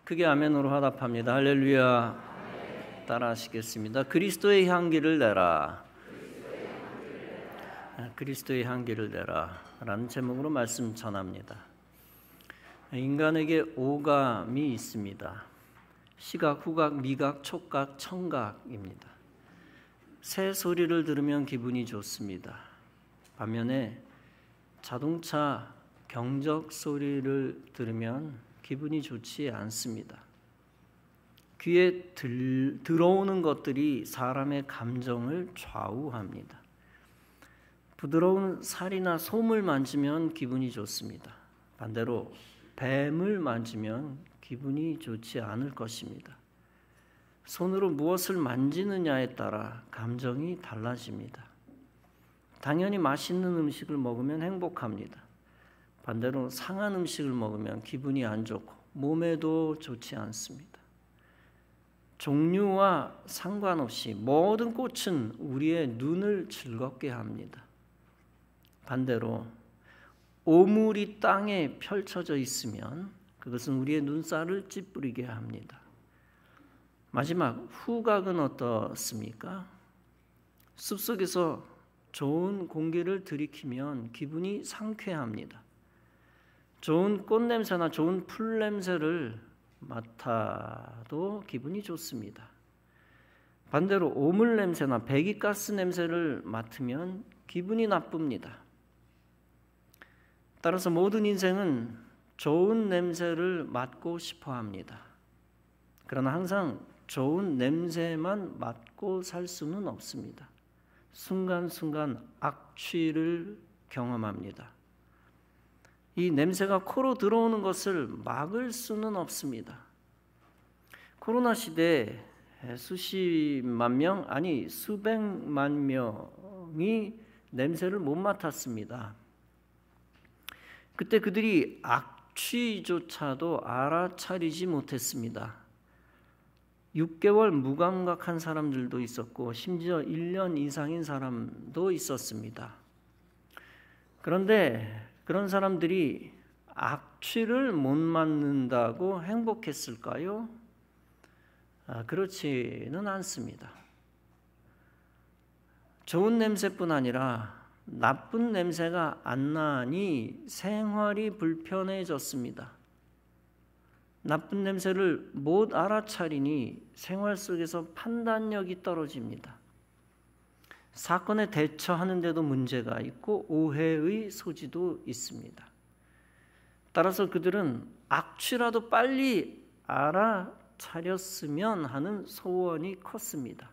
크게 아멘으로 화답합니다. 할렐루야. 따라 하시겠습니다. 그리스도의 향기를 내라. 그리스도의 향기를 내라 라는 제목으로 말씀 전합니다. 인간에게 오감이 있습니다. 시각, 후각, 미각, 촉각, 청각입니다. 새 소리를 들으면 기분이 좋습니다. 반면에 자동차 경적 소리를 들으면 기분이 좋지 않습니다. 귀에 들어오는 것들이 사람의 감정을 좌우합니다. 부드러운 살이나 솜을 만지면 기분이 좋습니다. 반대로 뱀을 만지면 기분이 좋지 않을 것입니다. 손으로 무엇을 만지느냐에 따라 감정이 달라집니다. 당연히 맛있는 음식을 먹으면 행복합니다. 반대로 상한 음식을 먹으면 기분이 안 좋고 몸에도 좋지 않습니다. 종류와 상관없이 모든 꽃은 우리의 눈을 즐겁게 합니다. 반대로 오물이 땅에 펼쳐져 있으면 그것은 우리의 눈살을 찌푸리게 합니다. 마지막 후각은 어떻습니까? 숲속에서 좋은 공기를 들이키면 기분이 상쾌합니다. 좋은 꽃냄새나 좋은 풀냄새를 맡아도 기분이 좋습니다. 반대로 오물 냄새나 배기가스 냄새를 맡으면 기분이 나쁩니다. 따라서 모든 인생은 좋은 냄새를 맡고 싶어 합니다. 그러나 항상 좋은 냄새만 맡고 살 수는 없습니다. 순간순간 악취를 경험합니다. 이 냄새가 코로 들어오는 것을 막을 수는 없습니다. 코로나 시대에 수십만 명, 아니 수백만 명이 냄새를 못 맡았습니다. 그때 그들이 악취조차도 알아차리지 못했습니다. 6개월 무감각한 사람들도 있었고 심지어 1년 이상인 사람도 있었습니다. 그런데 그런 사람들이 악취를 못 맡는다고 행복했을까요? 그렇지는 않습니다. 좋은 냄새뿐 아니라 나쁜 냄새가 안 나니 생활이 불편해졌습니다. 나쁜 냄새를 못 알아차리니 생활 속에서 판단력이 떨어집니다. 사건에 대처하는 데도 문제가 있고 오해의 소지도 있습니다. 따라서 그들은 악취라도 빨리 알아차렸으면 하는 소원이 컸습니다.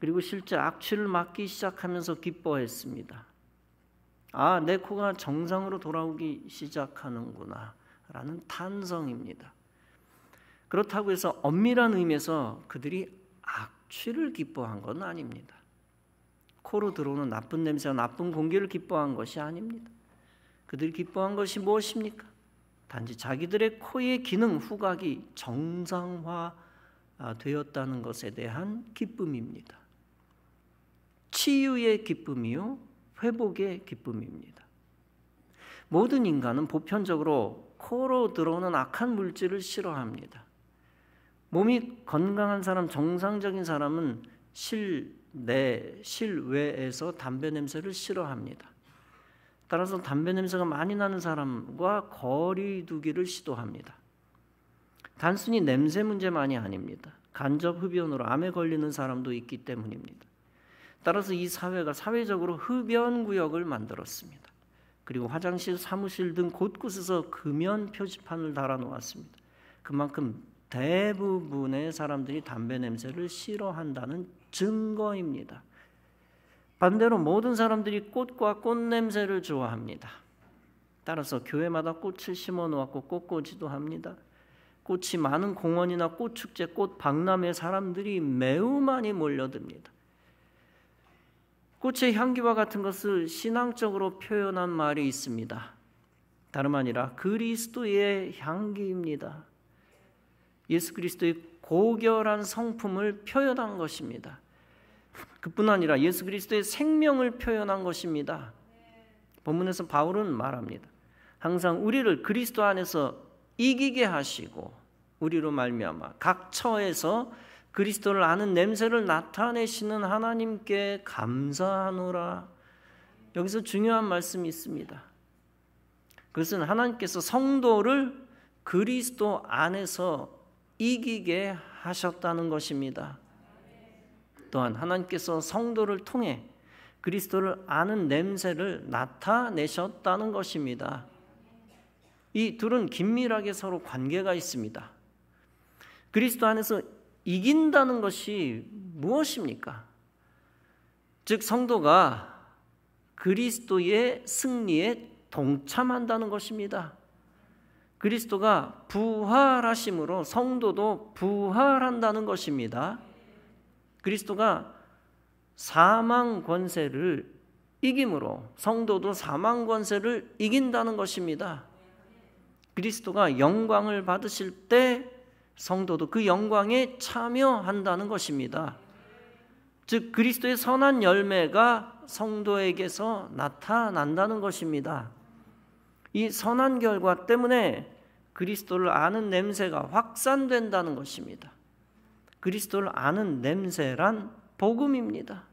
그리고 실제 악취를 맡기 시작하면서 기뻐했습니다. 아, 내 코가 정상으로 돌아오기 시작하는구나 라는 탄성입니다. 그렇다고 해서 엄밀한 의미에서 그들이 악취를 기뻐한 건 아닙니다. 코로 들어오는 나쁜 냄새와 나쁜 공기를 기뻐한 것이 아닙니다. 그들이 기뻐한 것이 무엇입니까? 단지 자기들의 코의 기능, 후각이 정상화되었다는 것에 대한 기쁨입니다. 치유의 기쁨이요, 회복의 기쁨입니다. 모든 인간은 보편적으로 코로 들어오는 악한 물질을 싫어합니다. 몸이 건강한 사람, 정상적인 사람은 실외에서 담배 냄새를 싫어합니다. 따라서 담배 냄새가 많이 나는 사람과 거리 두기를 시도합니다. 단순히 냄새 문제만이 아닙니다. 간접 흡연으로 암에 걸리는 사람도 있기 때문입니다. 따라서 이 사회가 사회적으로 흡연 구역을 만들었습니다. 그리고 화장실, 사무실 등 곳곳에서 금연 표지판을 달아놓았습니다. 그만큼 대부분의 사람들이 담배 냄새를 싫어한다는 증거입니다. 반대로 모든 사람들이 꽃과 꽃 냄새를 좋아합니다. 따라서 교회마다 꽃을 심어 놓았고 꽃꽂이도 합니다. 꽃이 많은 공원이나 꽃축제, 꽃박람회 사람들이 매우 많이 몰려듭니다. 꽃의 향기와 같은 것을 신앙적으로 표현한 말이 있습니다. 다름 아니라 그리스도의 향기입니다. 예수 그리스도의 고결한 성품을 표현한 것입니다. 그뿐 아니라 예수 그리스도의 생명을 표현한 것입니다. 본문에서 바울은 말합니다. 항상 우리를 그리스도 안에서 이기게 하시고 우리로 말미암아 각 처에서 그리스도를 아는 냄새를 나타내시는 하나님께 감사하노라. 여기서 중요한 말씀이 있습니다. 그것은 하나님께서 성도를 그리스도 안에서 이기게 하셨다는 것입니다. 또한 하나님께서 성도를 통해 그리스도를 아는 냄새를 나타내셨다는 것입니다. 이 둘은 긴밀하게 서로 관계가 있습니다. 그리스도 안에서 이긴다는 것이 무엇입니까? 즉 성도가 그리스도의 승리에 동참한다는 것입니다. 그리스도가 부활하심으로 성도도 부활한다는 것입니다. 그리스도가 사망 권세를 이김으로 성도도 사망 권세를 이긴다는 것입니다. 그리스도가 영광을 받으실 때 성도도 그 영광에 참여한다는 것입니다. 즉 그리스도의 선한 열매가 성도에게서 나타난다는 것입니다. 이 선한 결과 때문에 그리스도를 아는 냄새가 확산된다는 것입니다. 그리스도를 아는 냄새란 복음입니다.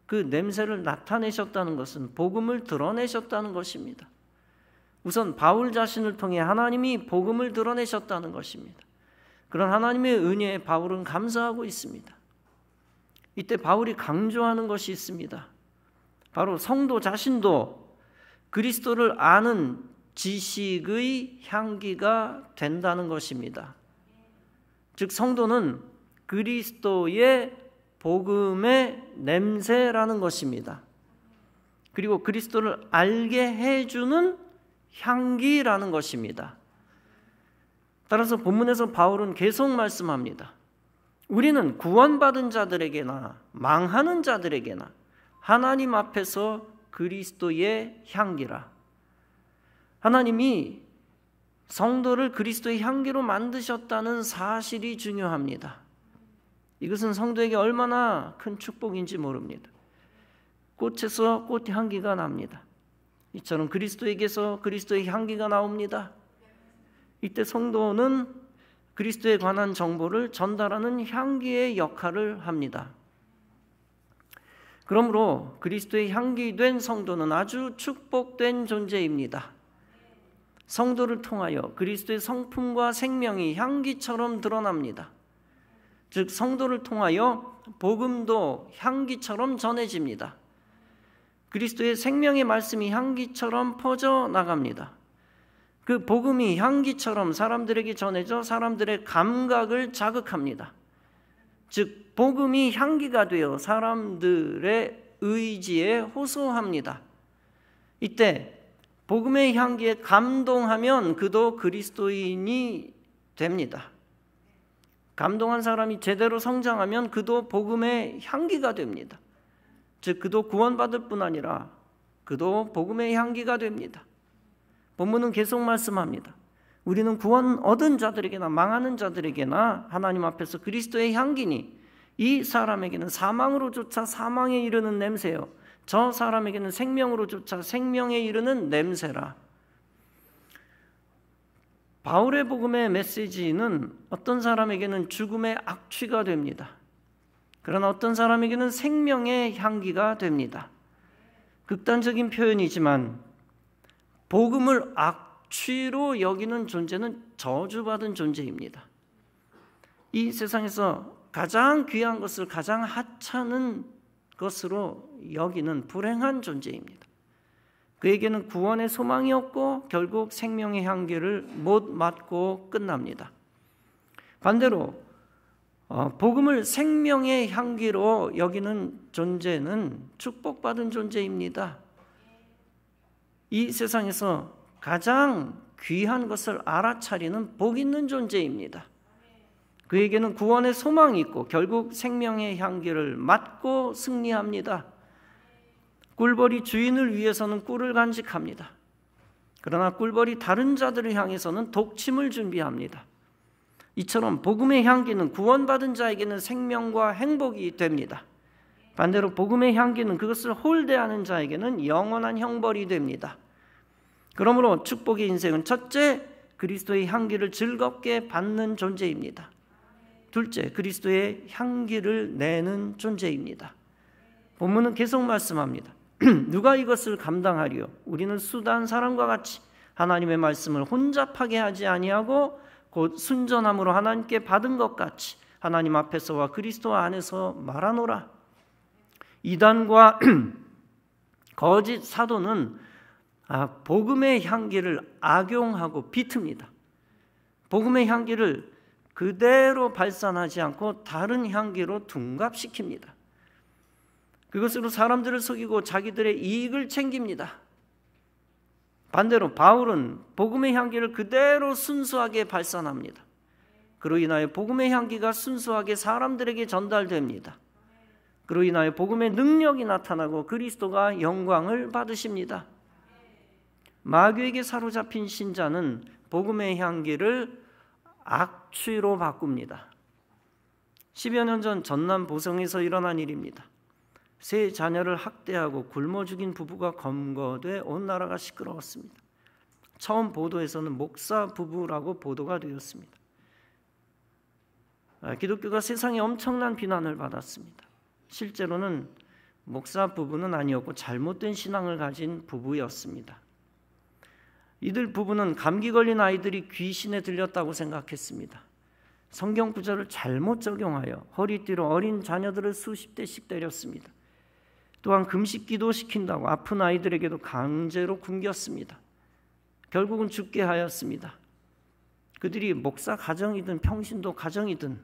그 냄새를 나타내셨다는 것은 복음을 드러내셨다는 것입니다. 우선 바울 자신을 통해 하나님이 복음을 드러내셨다는 것입니다. 그런 하나님의 은혜에 바울은 감사하고 있습니다. 이때 바울이 강조하는 것이 있습니다. 바로 성도 자신도 그리스도를 아는 지식의 향기가 된다는 것입니다. 즉 성도는 그리스도의 복음의 냄새라는 것입니다. 그리고 그리스도를 알게 해주는 향기라는 것입니다. 따라서 본문에서 바울은 계속 말씀합니다. 우리는 구원받은 자들에게나 망하는 자들에게나 하나님 앞에서 그리스도의 향기라. 하나님이 성도를 그리스도의 향기로 만드셨다는 사실이 중요합니다. 이것은 성도에게 얼마나 큰 축복인지 모릅니다. 꽃에서 꽃 향기가 납니다. 이처럼 그리스도에게서 그리스도의 향기가 나옵니다. 이때 성도는 그리스도에 관한 정보를 전달하는 향기의 역할을 합니다. 그러므로 그리스도의 향기된 성도는 아주 축복된 존재입니다. 성도를 통하여 그리스도의 성품과 생명이 향기처럼 드러납니다. 즉 성도를 통하여 복음도 향기처럼 전해집니다. 그리스도의 생명의 말씀이 향기처럼 퍼져나갑니다. 그 복음이 향기처럼 사람들에게 전해져 사람들의 감각을 자극합니다. 즉 복음이 향기가 되어 사람들의 의지에 호소합니다. 이때 복음의 향기에 감동하면 그도 그리스도인이 됩니다. 감동한 사람이 제대로 성장하면 그도 복음의 향기가 됩니다. 즉 그도 구원받을 뿐 아니라 그도 복음의 향기가 됩니다. 본문은 계속 말씀합니다. 우리는 구원 얻은 자들에게나 망하는 자들에게나 하나님 앞에서 그리스도의 향기니 이 사람에게는 사망으로 쫓아 사망에 이르는 냄새요 저 사람에게는 생명으로 쫓아 생명에 이르는 냄새라. 바울의 복음의 메시지는 어떤 사람에게는 죽음의 악취가 됩니다. 그러나 어떤 사람에게는 생명의 향기가 됩니다. 극단적인 표현이지만 복음을 악취로 여기는 존재는 저주받은 존재입니다. 이 세상에서 가장 귀한 것을 가장 하찮은 것으로 여기는 불행한 존재입니다. 그에게는 구원의 소망이 없고 결국 생명의 향기를 못 맡고 끝납니다. 반대로 복음을 생명의 향기로 여기는 존재는 축복받은 존재입니다. 이 세상에서 가장 귀한 것을 알아차리는 복 있는 존재입니다. 그에게는 구원의 소망이 있고 결국 생명의 향기를 맡고 승리합니다. 꿀벌이 주인을 위해서는 꿀을 간직합니다. 그러나 꿀벌이 다른 자들을 향해서는 독침을 준비합니다. 이처럼 복음의 향기는 구원받은 자에게는 생명과 행복이 됩니다. 반대로 복음의 향기는 그것을 홀대하는 자에게는 영원한 형벌이 됩니다. 그러므로 축복의 인생은 첫째, 그리스도의 향기를 즐겁게 받는 존재입니다. 둘째, 그리스도의 향기를 내는 존재입니다. 본문은 계속 말씀합니다. 누가 이것을 감당하리요? 우리는 수단 사람과 같이 하나님의 말씀을 혼잡하게 하지 아니하고 곧 순전함으로 하나님께 받은 것 같이 하나님 앞에서와 그리스도 안에서 말하노라. 이단과 거짓 사도는 복음의 향기를 악용하고 비틉니다. 복음의 향기를 그대로 발산하지 않고 다른 향기로 둔갑시킵니다. 그것으로 사람들을 속이고 자기들의 이익을 챙깁니다. 반대로 바울은 복음의 향기를 그대로 순수하게 발산합니다. 그로 인하여 복음의 향기가 순수하게 사람들에게 전달됩니다. 그로 인하여 복음의 능력이 나타나고 그리스도가 영광을 받으십니다. 마귀에게 사로잡힌 신자는 복음의 향기를 악취로 바꿉니다. 10여 년 전 전남 보성에서 일어난 일입니다. 세 자녀를 학대하고 굶어 죽인 부부가 검거돼 온 나라가 시끄러웠습니다. 처음 보도에서는 목사 부부라고 보도가 되었습니다. 기독교가 세상에 엄청난 비난을 받았습니다. 실제로는 목사 부부는 아니었고 잘못된 신앙을 가진 부부였습니다. 이들 부부는 감기 걸린 아이들이 귀신에 들렸다고 생각했습니다. 성경 구절을 잘못 적용하여 허리띠로 어린 자녀들을 수십 대씩 때렸습니다. 또한 금식 기도시킨다고 아픈 아이들에게도 강제로 굶겼습니다. 결국은 죽게 하였습니다. 그들이 목사 가정이든 평신도 가정이든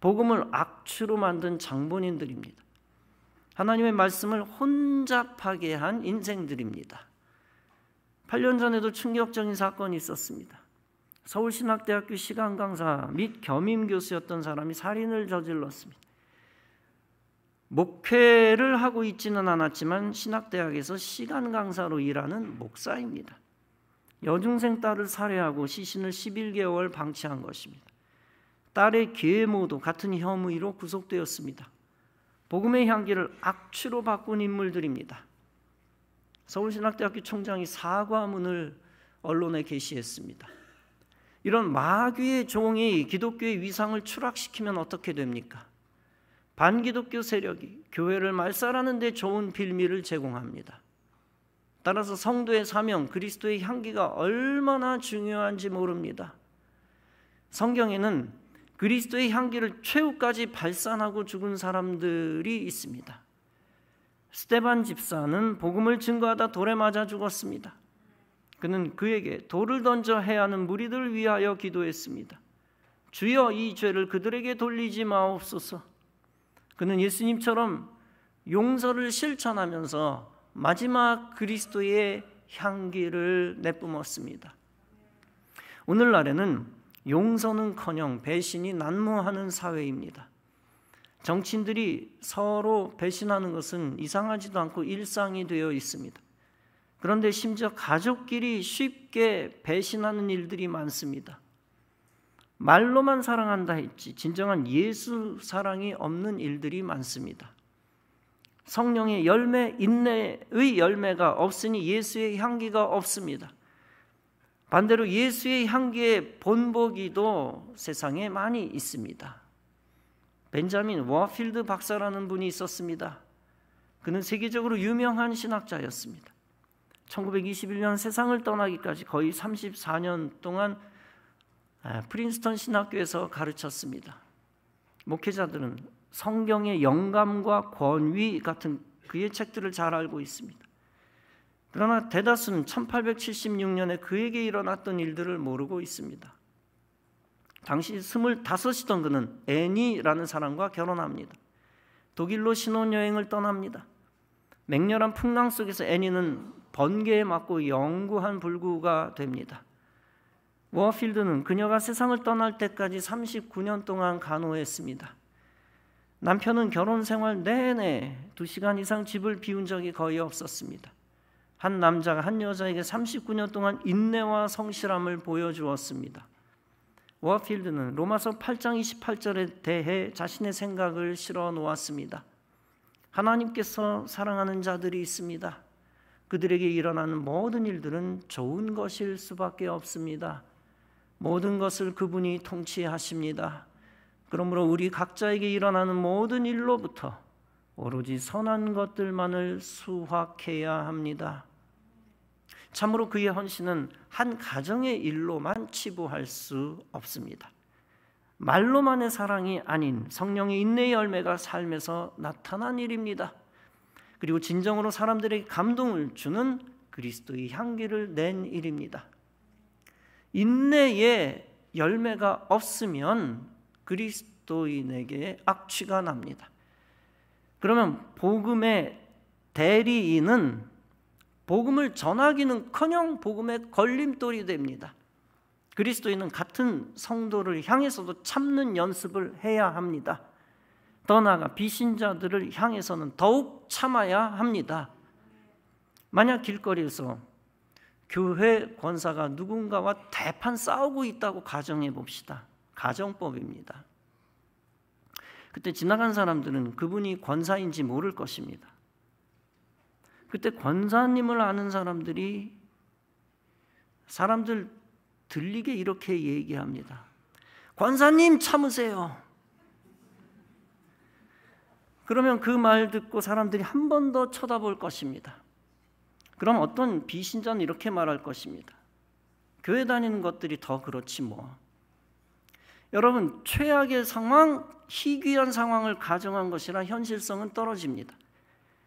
복음을 악취로 만든 장본인들입니다. 하나님의 말씀을 혼잡하게 한 인생들입니다. 8년 전에도 충격적인 사건이 있었습니다. 서울신학대학교 시간강사 및 겸임교수였던 사람이 살인을 저질렀습니다. 목회를 하고 있지는 않았지만 신학대학에서 시간강사로 일하는 목사입니다. 여중생 딸을 살해하고 시신을 11개월 방치한 것입니다. 딸의 계모도 같은 혐의로 구속되었습니다. 복음의 향기를 악취로 바꾼 인물들입니다. 서울신학대학교 총장이 사과문을 언론에 게시했습니다. 이런 마귀의 종이 기독교의 위상을 추락시키면 어떻게 됩니까? 반기독교 세력이 교회를 말살하는 데 좋은 빌미를 제공합니다. 따라서 성도의 사명, 그리스도의 향기가 얼마나 중요한지 모릅니다. 성경에는 그리스도의 향기를 최후까지 발산하고 죽은 사람들이 있습니다. 스데반 집사는 복음을 증거하다 돌에 맞아 죽었습니다. 그는 그에게 돌을 던져 해하는 무리들을 위하여 기도했습니다. 주여, 이 죄를 그들에게 돌리지 마옵소서. 그는 예수님처럼 용서를 실천하면서 마지막 그리스도의 향기를 내뿜었습니다. 오늘날에는 용서는커녕 배신이 난무하는 사회입니다. 정치인들이 서로 배신하는 것은 이상하지도 않고 일상이 되어 있습니다. 그런데 심지어 가족끼리 쉽게 배신하는 일들이 많습니다. 말로만 사랑한다 했지 진정한 예수 사랑이 없는 일들이 많습니다. 성령의 열매, 인내의 열매가 없으니 예수의 향기가 없습니다. 반대로 예수의 향기의 본보기도 세상에 많이 있습니다. 벤자민 워필드 박사라는 분이 있었습니다. 그는 세계적으로 유명한 신학자였습니다. 1921년 세상을 떠나기까지 거의 34년 동안 프린스턴 신학교에서 가르쳤습니다. 목회자들은 성경의 영감과 권위 같은 그의 책들을 잘 알고 있습니다. 그러나 대다수는 1876년에 그에게 일어났던 일들을 모르고 있습니다. 당시 25이던 그는 애니라는 사람과 결혼합니다. 독일로 신혼여행을 떠납니다. 맹렬한 풍랑 속에서 애니는 번개에 맞고 영구한 불구가 됩니다. 워필드는 그녀가 세상을 떠날 때까지 39년 동안 간호했습니다. 남편은 결혼 생활 내내 2시간 이상 집을 비운 적이 거의 없었습니다. 한 남자가 한 여자에게 39년 동안 인내와 성실함을 보여주었습니다. 워필드는 로마서 8장 28절에 대해 자신의 생각을 실어 놓았습니다. 하나님께서 사랑하는 자들이 있습니다. 그들에게 일어나는 모든 일들은 좋은 것일 수밖에 없습니다. 모든 것을 그분이 통치하십니다. 그러므로 우리 각자에게 일어나는 모든 일로부터 오로지 선한 것들만을 수확해야 합니다. 참으로 그의 헌신은 한 가정의 일로만 치부할 수 없습니다. 말로만의 사랑이 아닌 성령의 인내의 열매가 삶에서 나타난 일입니다. 그리고 진정으로 사람들에게 감동을 주는 그리스도의 향기를 낸 일입니다. 인내의 열매가 없으면 그리스도인에게 악취가 납니다. 그러면 복음의 대리인은 복음을 전하기는커녕 복음의 걸림돌이 됩니다. 그리스도인은 같은 성도를 향해서도 참는 연습을 해야 합니다. 더 나아가 비신자들을 향해서는 더욱 참아야 합니다. 만약 길거리에서 교회 권사가 누군가와 대판 싸우고 있다고 가정해 봅시다. 가정법입니다. 그때 지나간 사람들은 그분이 권사인지 모를 것입니다. 그때 권사님을 아는 사람들이 사람들 들리게 이렇게 얘기합니다. 권사님 참으세요. 그러면 그 말 듣고 사람들이 한 번 더 쳐다볼 것입니다. 그럼 어떤 비신자는 이렇게 말할 것입니다. 교회 다니는 것들이 더 그렇지 뭐. 여러분, 최악의 상황, 희귀한 상황을 가정한 것이라 현실성은 떨어집니다.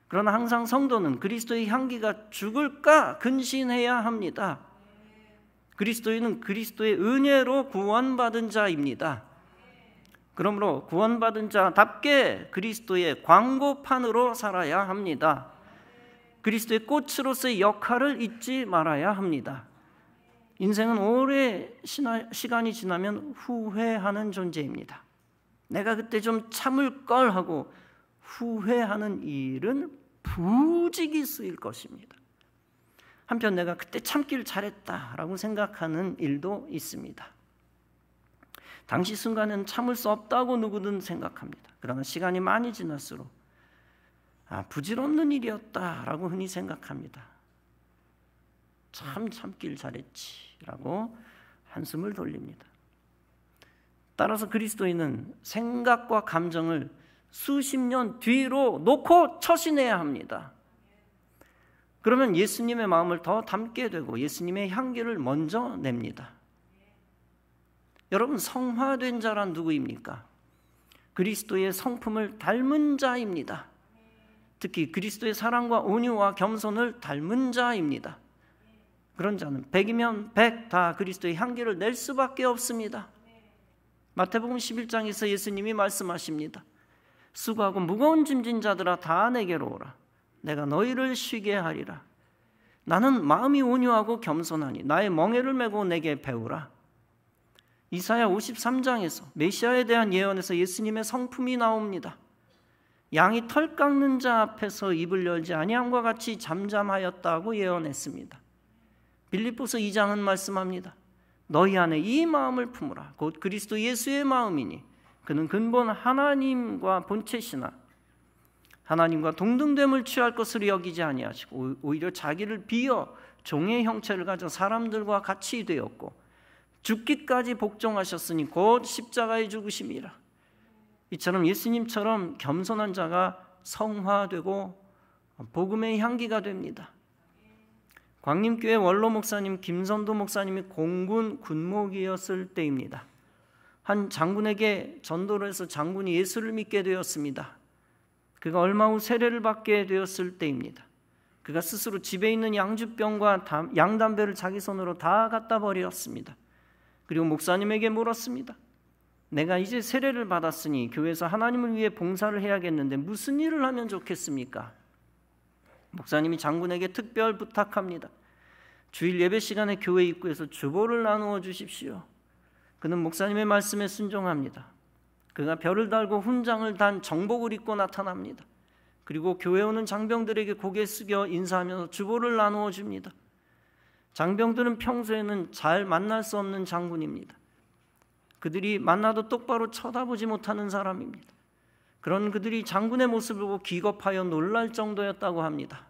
그러나 항상 성도는 그리스도의 향기가 죽을까 근신해야 합니다. 그리스도인은 그리스도의 은혜로 구원받은 자입니다. 그러므로 구원받은 자답게 그리스도의 광고판으로 살아야 합니다. 그리스도의 꽃으로서의 역할을 잊지 말아야 합니다. 인생은 오래 시간이 지나면 후회하는 존재입니다. 내가 그때 좀 참을 걸 하고 후회하는 일은 부지기 쓰일 것입니다. 한편 내가 그때 참기를 잘했다라고 생각하는 일도 있습니다. 당시 순간은 참을 수 없다고 누구든 생각합니다. 그러나 시간이 많이 지날수록 부질없는 일이었다라고 흔히 생각합니다. 참 참기를 잘했지라고 한숨을 돌립니다. 따라서 그리스도인은 생각과 감정을 수십 년 뒤로 놓고 처신해야 합니다. 그러면 예수님의 마음을 더 담게 되고 예수님의 향기를 먼저 냅니다. 여러분, 성화된 자란 누구입니까? 그리스도의 성품을 닮은 자입니다. 특히 그리스도의 사랑과 온유와 겸손을 닮은 자입니다. 그런 자는 100이면 100 다 그리스도의 향기를 낼 수밖에 없습니다. 마태복음 11장에서 예수님이 말씀하십니다. 수고하고 무거운 짐진 자들아 다 내게로 오라. 내가 너희를 쉬게 하리라. 나는 마음이 온유하고 겸손하니 나의 멍에를 메고 내게 배우라. 이사야 53장에서 메시아에 대한 예언에서 예수님의 성품이 나옵니다. 양이 털 깎는 자 앞에서 입을 열지 아니함과 같이 잠잠하였다고 예언했습니다. 빌립보서 2장은 말씀합니다. 너희 안에 이 마음을 품으라. 곧 그리스도 예수의 마음이니 그는 근본 하나님과 본체시나 하나님과 동등됨을 취할 것으로 여기지 아니하시고 오히려 자기를 비어 종의 형체를 가져 사람들과 같이 되었고 죽기까지 복종하셨으니 곧 십자가에 죽으심이라. 이처럼 예수님처럼 겸손한 자가 성화되고 복음의 향기가 됩니다. 광림교회 원로 목사님 김선도 목사님이 공군 군목이었을 때입니다. 한 장군에게 전도를 해서 장군이 예수를 믿게 되었습니다. 그가 얼마 후 세례를 받게 되었을 때입니다. 그가 스스로 집에 있는 양주병과 양담배를 자기 손으로 다 갖다 버렸습니다. 그리고 목사님에게 물었습니다. 내가 이제 세례를 받았으니 교회에서 하나님을 위해 봉사를 해야겠는데 무슨 일을 하면 좋겠습니까? 목사님이 장군에게 특별 부탁합니다. 주일 예배 시간에 교회 입구에서 주보를 나누어 주십시오. 그는 목사님의 말씀에 순종합니다. 그가 별을 달고 훈장을 단 정복을 입고 나타납니다. 그리고 교회 오는 장병들에게 고개 숙여 인사하면서 주보를 나누어 줍니다. 장병들은 평소에는 잘 만날 수 없는 장군입니다. 그들이 만나도 똑바로 쳐다보지 못하는 사람입니다. 그런 그들이 장군의 모습을 보고 기겁하여 놀랄 정도였다고 합니다.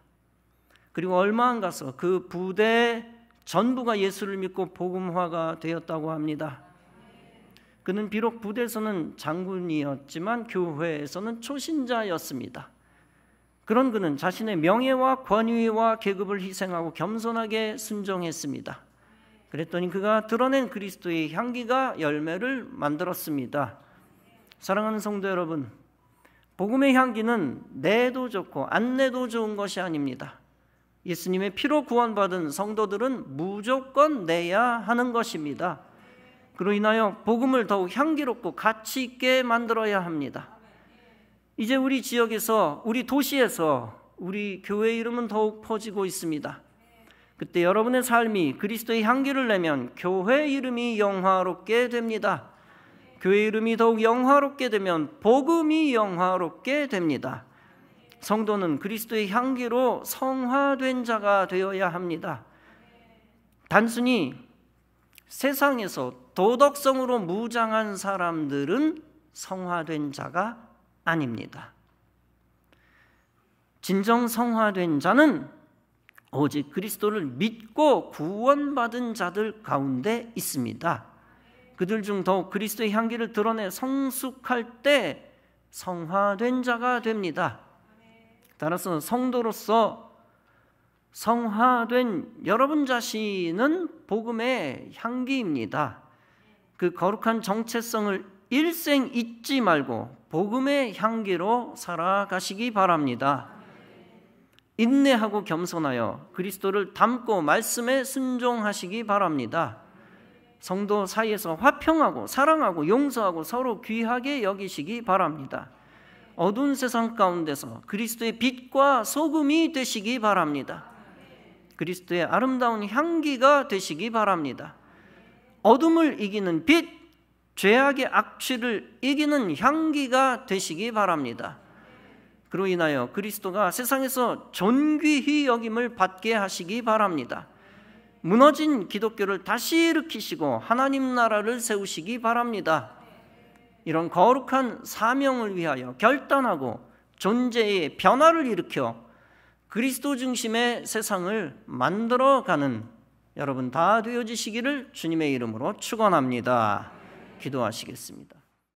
그리고 얼마 안 가서 그 부대 전부가 예수를 믿고 복음화가 되었다고 합니다. 그는 비록 부대에서는 장군이었지만 교회에서는 초신자였습니다. 그런 그는 자신의 명예와 권위와 계급을 희생하고 겸손하게 순종했습니다. 그랬더니 그가 드러낸 그리스도의 향기가 열매를 만들었습니다. 사랑하는 성도 여러분, 복음의 향기는 내도 좋고 안 내도 좋은 것이 아닙니다. 예수님의 피로 구원받은 성도들은 무조건 내야 하는 것입니다. 그로 인하여 복음을 더욱 향기롭고 가치 있게 만들어야 합니다. 이제 우리 지역에서, 우리 도시에서 우리 교회 이름은 더욱 퍼지고 있습니다. 그때 여러분의 삶이 그리스도의 향기를 내면 교회 이름이 영화롭게 됩니다. 교회 이름이 더욱 영화롭게 되면 복음이 영화롭게 됩니다. 성도는 그리스도의 향기로 성화된 자가 되어야 합니다. 단순히 세상에서 도덕성으로 무장한 사람들은 성화된 자가 아닙니다. 진정 성화된 자는 오직 그리스도를 믿고 구원받은 자들 가운데 있습니다. 그들 중 더욱 그리스도의 향기를 드러내 성숙할 때 성화된 자가 됩니다. 따라서 성도로서 성화된 여러분 자신은 복음의 향기입니다. 그 거룩한 정체성을 일생 잊지 말고 복음의 향기로 살아가시기 바랍니다. 인내하고 겸손하여 그리스도를 닮고 말씀에 순종하시기 바랍니다. 성도 사이에서 화평하고 사랑하고 용서하고 서로 귀하게 여기시기 바랍니다. 어두운 세상 가운데서 그리스도의 빛과 소금이 되시기 바랍니다. 그리스도의 아름다운 향기가 되시기 바랍니다. 어둠을 이기는 빛, 죄악의 악취를 이기는 향기가 되시기 바랍니다. 그로 인하여 그리스도가 세상에서 존귀히 여김을 받게 하시기 바랍니다. 무너진 기독교를 다시 일으키시고 하나님 나라를 세우시기 바랍니다. 이런 거룩한 사명을 위하여 결단하고 존재의 변화를 일으켜 그리스도 중심의 세상을 만들어가는 여러분 다 되어지시기를 주님의 이름으로 축원합니다. 기도하시겠습니다.